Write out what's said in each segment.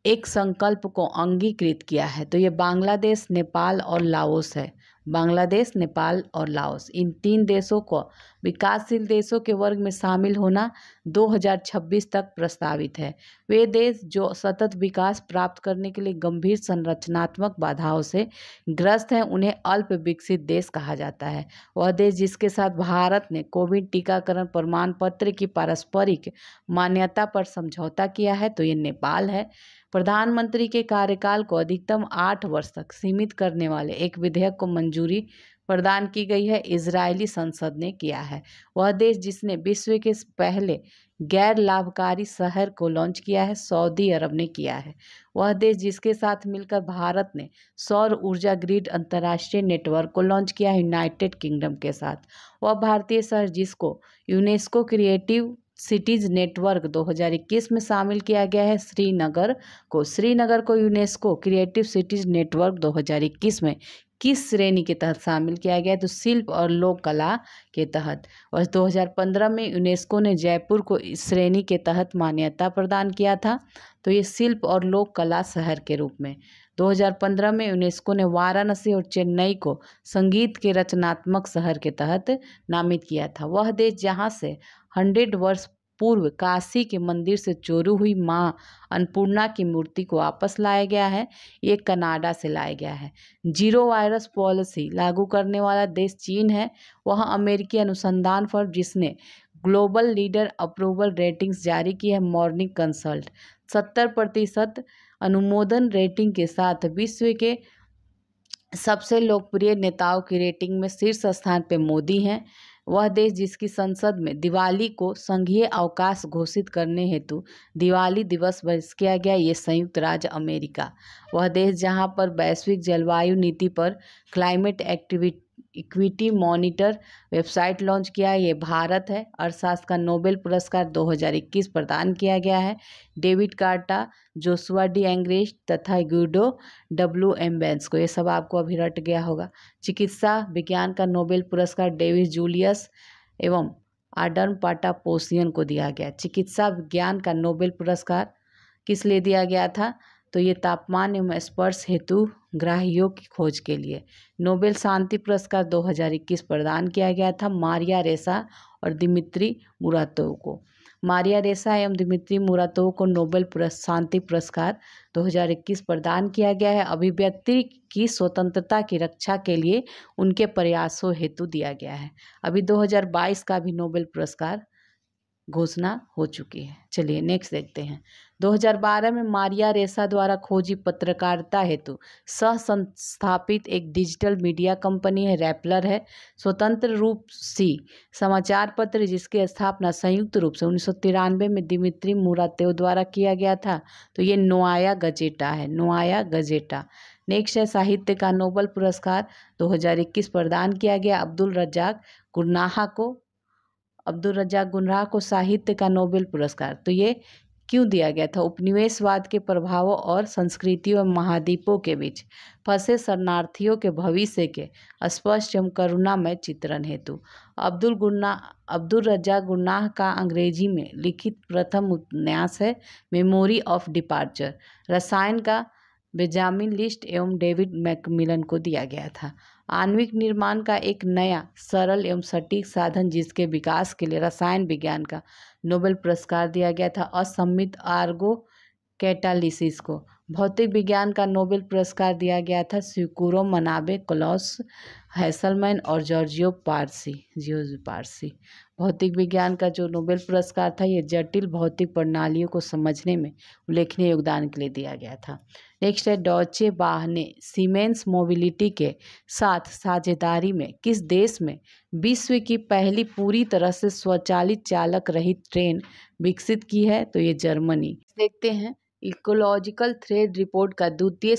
एक संकल्प को अंगीकृत किया है। तो ये बांग्लादेश, नेपाल और लाओस है। बांग्लादेश, नेपाल और लाओस, इन 3 देशों को विकासशील देशों के वर्ग में शामिल होना 2026 तक प्रस्तावित है। वे देश जो सतत विकास प्राप्त करने के लिए गंभीर संरचनात्मक बाधाओं से ग्रस्त हैं, उन्हें अल्प विकसित देश कहा जाता है। वह देश जिसके साथ भारत ने कोविड टीकाकरण प्रमाण पत्र की पारस्परिक मान्यता पर समझौता किया है, तो ये नेपाल है। प्रधानमंत्री के कार्यकाल को अधिकतम 8 वर्ष तक सीमित करने वाले एक विधेयक को मंजूरी प्रदान की गई है, इजरायली संसद ने किया है। वह देश जिसने विश्व के पहले गैर लाभकारी शहर को लॉन्च किया है, सऊदी अरब ने किया है। वह देश जिसके साथ मिलकर भारत ने सौर ऊर्जा ग्रिड अंतर्राष्ट्रीय नेटवर्क को लॉन्च किया है, यूनाइटेड किंगडम के साथ। वह भारतीय शहर जिसको यूनेस्को क्रिएटिव सिटीज नेटवर्क 2021 में शामिल किया गया है, श्रीनगर को यूनेस्को क्रिएटिव सिटीज नेटवर्क 2021 में किस श्रेणी के तहत शामिल किया गया है, तो शिल्प और लोक कला के तहत। वर्ष 2015 में यूनेस्को ने जयपुर को इस श्रेणी के तहत मान्यता प्रदान किया था, तो ये शिल्प और लोक कला शहर के रूप में। 2015 में यूनेस्को ने वाराणसी और चेन्नई को संगीत के रचनात्मक शहर के तहत नामित किया था। वह देश जहाँ से 100 वर्ष पूर्व काशी के मंदिर से चोरी हुई मां अन्नपूर्णा की मूर्ति को वापस लाया गया है, ये कनाडा से लाया गया है। जीरो वायरस पॉलिसी लागू करने वाला देश चीन है। वह अमेरिकी अनुसंधान फर्म जिसने ग्लोबल लीडर अप्रूवल रेटिंग्स जारी की है, मॉर्निंग कंसल्ट, 70% अनुमोदन रेटिंग के साथ विश्व के सबसे लोकप्रिय नेताओं की रेटिंग में शीर्ष स्थान पर मोदी हैं। वह देश जिसकी संसद में दिवाली को संघीय अवकाश घोषित करने हेतु दिवाली दिवस बरस किया गया, ये संयुक्त राज्य अमेरिका। वह देश जहां पर वैश्विक जलवायु नीति पर climate equity monitor website launch किया है, ये भारत है। अर्थशास्त्र का नोबेल पुरस्कार 2021 प्रदान किया गया है डेविड कार्टा, जोशुआ डी एंग्रेस्ट तथा ग्यूडो WM बेंस को। ये सब आपको अभी रट गया होगा। चिकित्सा विज्ञान का नोबेल पुरस्कार डेविड जूलियस एवं आडर्न पाटापोसियन को दिया गया। चिकित्सा विज्ञान का नोबेल पुरस्कार किस लिए दिया गया था, तो ये तापमान एवं स्पर्श हेतु ग्राहियों की खोज के लिए। नोबेल शांति पुरस्कार 2021 प्रदान किया गया था मारिया रेसा और दिमित्री मुरातोव को। मारिया रेसा एवं दिमित्री मुरातोव को नोबेल शांति पुरस्कार 2021 प्रदान किया गया है, अभिव्यक्ति की स्वतंत्रता की रक्षा के लिए उनके प्रयासों हेतु दिया गया है। अभी 2022 का भी नोबेल पुरस्कार घोषणा हो चुकी है। चलिए नेक्स्ट देखते हैं। 2012 में मारिया रेसा द्वारा खोजी पत्रकारिता हेतु सह संस्थापित एक डिजिटल मीडिया कंपनी है, रैपलर है। स्वतंत्र रूप से समाचार पत्र जिसकी स्थापना संयुक्त रूप से 1993 में दिमित्री मुरातोव द्वारा किया गया था, तो ये नोवाया गजेटा है, नोवाया गजेटा। नेक्स्ट है साहित्य का नोबेल पुरस्कार 2021 प्रदान किया गया अब्दुल रज्जाक गुर्राह को साहित्य का नोबेल पुरस्कार। तो ये क्यों दिया गया था, उपनिवेशवाद के प्रभावों और संस्कृतियों और महाद्वीपों के बीच फंसे शरणार्थियों के भविष्य के स्पष्ट एवं करुणामय चित्रण हेतु। अब्दुल रज्जाक गुर्राह का अंग्रेजी में लिखित प्रथम उपन्यास है मेमोरी ऑफ डिपार्चर। रसायन का बेंजामिन लिस्ट एवं डेविड मैकमिलन को दिया गया था। आणविक निर्माण का एक नया सरल एवं सटीक साधन जिसके विकास के लिए रसायन विज्ञान का नोबेल पुरस्कार दिया गया था असममित आर्गो कैटालिसिस को। भौतिक विज्ञान का नोबेल पुरस्कार दिया गया था सिकुरो मनाबे, क्लॉस हैसलमैन और जॉर्जियो पारसी। भौतिक विज्ञान का जो नोबेल पुरस्कार था ये जटिल भौतिक प्रणालियों को समझने में उल्लेखनीय योगदान के लिए दिया गया था। नेक्स्ट है डॉचे बाह ने सीमेंस मोबिलिटी के साथ साझेदारी में किस देश में विश्व की पहली पूरी तरह से स्वचालित चालक रहित ट्रेन विकसित की है, तो ये जर्मनी। देखते हैं इकोलॉजिकल थ्रेड रिपोर्ट का द्वितीय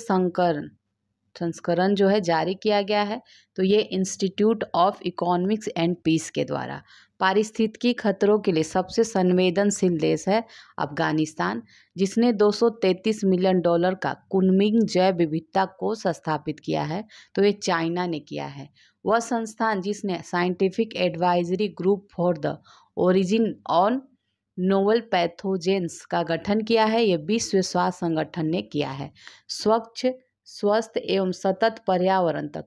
संस्करण जो है जारी किया गया है, तो ये institute of economics and peace के द्वारा। पारिस्थितिकी खतरों के लिए सबसे संवेदनशील देश है अफगानिस्तान, जिसने $233 मिलियन का कुनमिंग जैव विविधता कोष स्थापित किया है, तो ये चाइना ने किया है। वह संस्थान जिसने scientific advisory group for the origin on novel pathogens का गठन किया है? ये विश्व स्वास्थ्य संगठन ने किया है। स्वच्छ, स्वस्थ एवं सतत पर्यावरण तक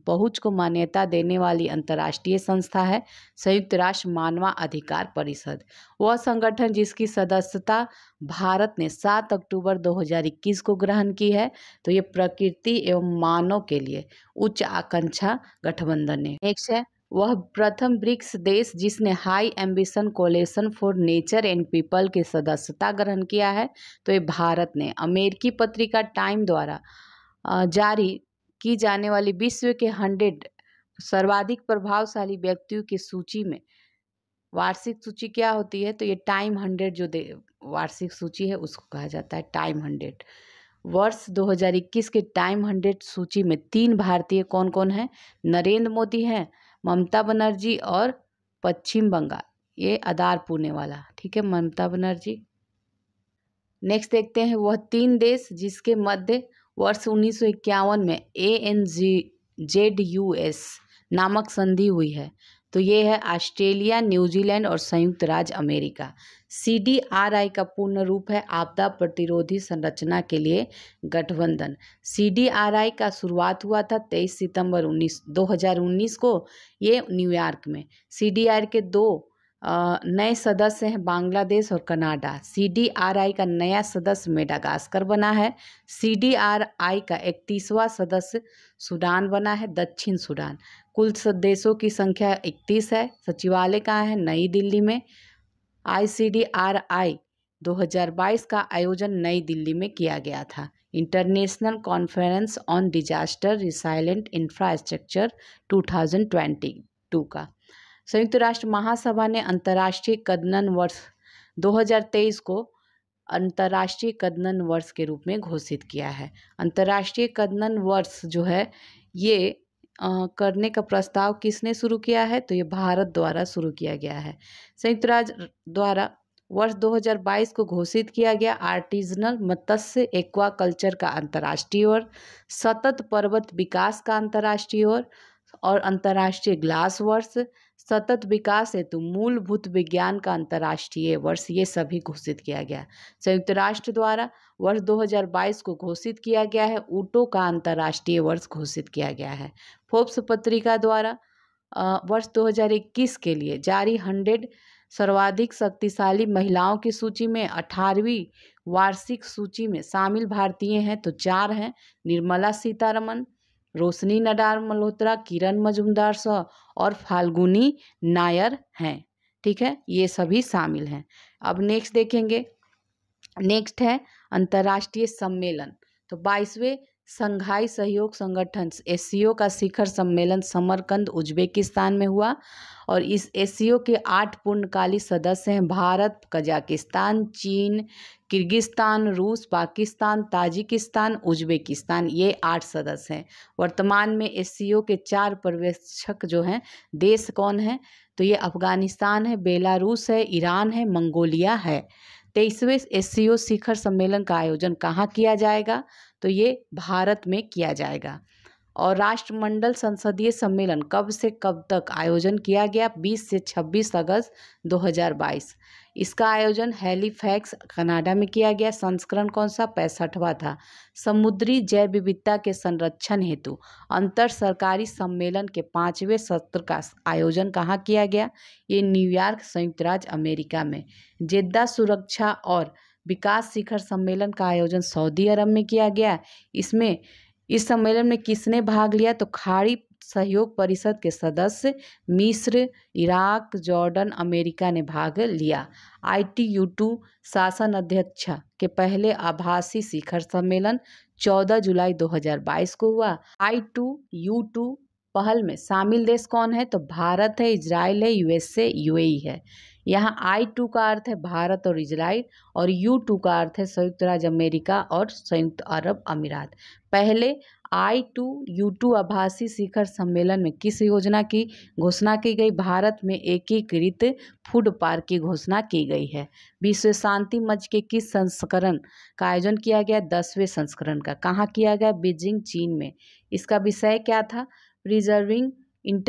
पहुंच को मान्यता देने वाली अंतर्राष्ट्रीय संस्था है संयुक्त राष्ट्र मानवाधिकार परिषद। वह संगठन जिसकी सदस्यता भारत ने 7 अक्टूबर 2021 को ग्रहण की है। तो ये प्रकृति एवं मानव के लिए उच्च आकांक्षा गठबंधन है। नेक्स्ट है, वह प्रथम ब्रिक्स देश जिसने high ambition कोalition for nature and people की सदस्यता ग्रहण किया है। तो ये भारत ने। अमेरिकी पत्रिका टाइम द्वारा जारी की जाने वाली विश्व के 100 सर्वाधिक प्रभावशाली व्यक्तियों की सूची में वार्षिक सूची क्या होती है? तो ये टाइम 100 जो वार्षिक सूची है उसको कहा जाता है टाइम 100। वर्ष 2021 के टाइम 100 सूची में 3 भारतीय कौन कौन हैं? नरेंद्र मोदी हैं, ममता बनर्जी और पश्चिम बंगाल, ये आधार पुणे वाला, ठीक है, ममता बनर्जी। नेक्स्ट देखते हैं, वह 3 देश जिसके मध्य वर्ष 1951 में ANZUS नामक संधि हुई है। तो ये है ऑस्ट्रेलिया, न्यूजीलैंड और संयुक्त राज्य अमेरिका। CDRI का पूर्ण रूप है आपदा प्रतिरोधी संरचना के लिए गठबंधन। CDRI का शुरुआत हुआ था 23 सितंबर 2019 को, ये न्यूयॉर्क में। CDRI के 2 नए सदस्य हैं बांग्लादेश और कनाडा। CDRI का नया सदस्य मेडागास्कर बना है। CDRI का 31वां सदस्य सूडान बना है, दक्षिण सूडान। कुल देशों की संख्या 31 है। सचिवालय कहाँ है? नई दिल्ली में। ICDRI 2022 का आयोजन नई दिल्ली में किया गया था। International conference on disaster resilient infrastructure 2022 का। संयुक्त राष्ट्र महासभा ने अंतर्राष्ट्रीय प्रजनन वर्ष 2023 को अंतर्राष्ट्रीय प्रजनन वर्ष के रूप में घोषित किया है। अंतर्राष्ट्रीय प्रजनन वर्ष जो है ये करने का प्रस्ताव किसने शुरू किया है? तो ये भारत द्वारा शुरू किया गया है। संयुक्त राष्ट्र द्वारा वर्ष 2022 को घोषित किया गया आर्टिजनल मत्स्य एक्वाकल्चर का अंतर्राष्ट्रीय वर्ष, सतत पर्वत विकास का अंतर्राष्ट्रीय वर्ष और अंतर्राष्ट्रीय ग्लास वर्ष, सतत विकास हेतु मूलभूत विज्ञान का अंतर्राष्ट्रीय वर्ष, ये सभी घोषित किया गया। संयुक्त राष्ट्र द्वारा वर्ष 2022 को घोषित किया गया है ऊँटों का अंतर्राष्ट्रीय वर्ष घोषित किया गया है। फोर्ब्स पत्रिका द्वारा वर्ष 2021 के लिए जारी 100 सर्वाधिक शक्तिशाली महिलाओं की सूची में 18वीं वार्षिक सूची में शामिल भारतीय हैं तो 4 हैं, निर्मला सीतारमण, रोशनी नडार मल्होत्रा, किरण मजूमदार सह और फाल्गुनी नायर हैं, ठीक है, ये सभी शामिल हैं। अब नेक्स्ट देखेंगे, नेक्स्ट है अंतर्राष्ट्रीय सम्मेलन। तो 22वें संघाई सहयोग संगठन SCO का शिखर सम्मेलन समरकंद उज्बेकिस्तान में हुआ और इस SCO के 8 पूर्णकालिक सदस्य हैं भारत, कजाकिस्तान, चीन, किर्गिस्तान, रूस, पाकिस्तान, ताजिकिस्तान, उज्बेकिस्तान, ये 8 सदस्य हैं। वर्तमान में SCO के 4 पर्यवेक्षक जो हैं देश कौन हैं? तो ये अफगानिस्तान है, बेलारूस है, ईरान है, मंगोलिया है। 23वें SCO शिखर सम्मेलन का आयोजन कहाँ किया जाएगा? तो ये भारत में किया जाएगा। और राष्ट्रमंडल संसदीय सम्मेलन कब से कब तक आयोजन किया गया? 20 से 26 अगस्त 2022। इसका आयोजन हैलीफैक्स कनाडा में किया गया। संस्करण कौन सा? 65वां था। समुद्री जैव विविधता के संरक्षण हेतु अंतर सरकारी सम्मेलन के 5वें सत्र का आयोजन कहाँ किया गया? ये न्यूयॉर्क, संयुक्त राज्य अमेरिका में। जेद्दा सुरक्षा और विकास शिखर सम्मेलन का आयोजन सऊदी अरब में किया गया। इस सम्मेलन में किसने भाग लिया? तो खाड़ी सहयोग परिषद के सदस्य मिस्र, इराक, जॉर्डन, अमेरिका ने भाग लिया। ITU2 शासन अध्यक्ष के पहले आभासी शिखर सम्मेलन 14 जुलाई 2022 को हुआ। ITU2 पहल में शामिल देश कौन है? तो भारत है, इजराइल है, USA, UAE है। यहाँ I2 का अर्थ है भारत और इजराइल और U2 का अर्थ है संयुक्त राज्य अमेरिका और संयुक्त अरब अमीरात। पहले I2U2 आभासी शिखर सम्मेलन में किस योजना की घोषणा की गई? भारत में एकीकृत फूड पार्क की घोषणा की गई है। विश्व शांति मंच के किस संस्करण का आयोजन किया गया? 10वें संस्करण का। कहाँ किया गया? बीजिंग, चीन में। इसका विषय क्या था? Preserving inter